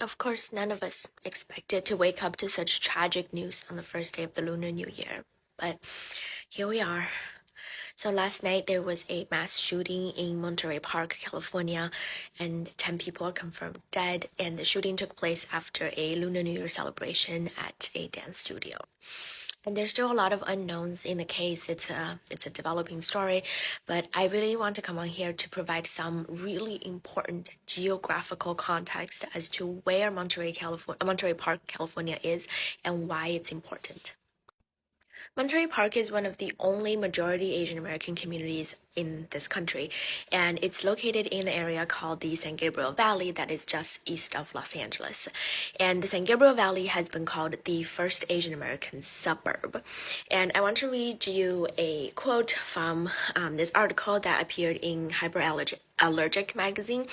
Of course, none of us expected to wake up to such tragic news on the first day of the Lunar New Year, but here we are. So last night there was a mass shooting in Monterey Park, California, and 10 people are confirmed dead. And the shooting took place after a Lunar New Year celebration at a dance studio. And there's still a lot of unknowns in the case. It's a developing story, but I really want to come on here to provide some really important geographical context as to where Monterey Park, California is and why it's important. Monterey Park is one of the only majority Asian American communities in this country, and it's located in an area called the San Gabriel Valley that is just east of Los Angeles. And the San Gabriel Valley has been called the first Asian American suburb. And I want to read you a quote from this article that appeared in Hyperallergic magazine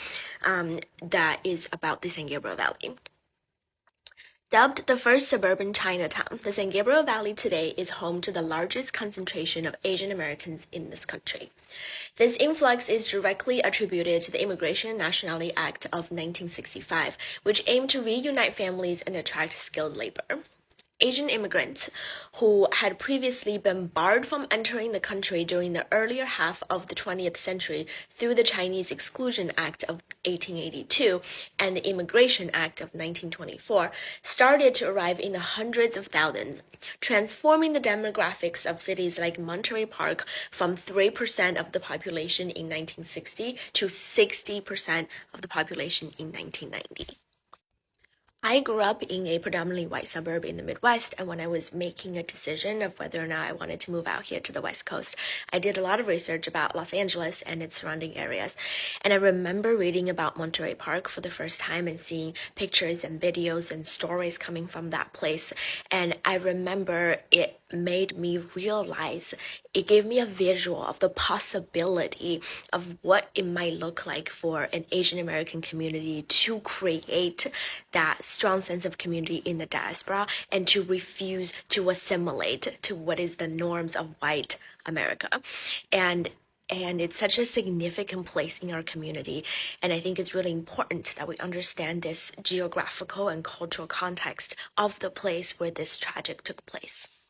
that is about the San Gabriel Valley. Dubbed the first suburban Chinatown, the San Gabriel Valley today is home to the largest concentration of Asian Americans in this country. This influx is directly attributed to the Immigration and Nationality Act of 1965, which aimed to reunite families and attract skilled labor. Asian immigrants who had previously been barred from entering the country during the earlier half of the 20th century through the Chinese Exclusion Act of 1882 and the Immigration Act of 1924 started to arrive in the hundreds of thousands, transforming the demographics of cities like Monterey Park from 3% of the population in 1960 to 60% of the population in 1990. I grew up in a predominantly white suburb in the Midwest, and when I was making a decision of whether or not I wanted to move out here to the West Coast, I did a lot of research about Los Angeles and its surrounding areas. And I remember reading about Monterey Park for the first time and seeing pictures and videos and stories coming from that place. And I remember it made me realize, it gave me a visual of the possibility of what it might look like for an Asian American community to create that strong sense of community in the diaspora and to refuse to assimilate to what is the norms of white America. And it's such a significant place in our community. And I think it's really important that we understand this geographical and cultural context of the place where this tragic took place.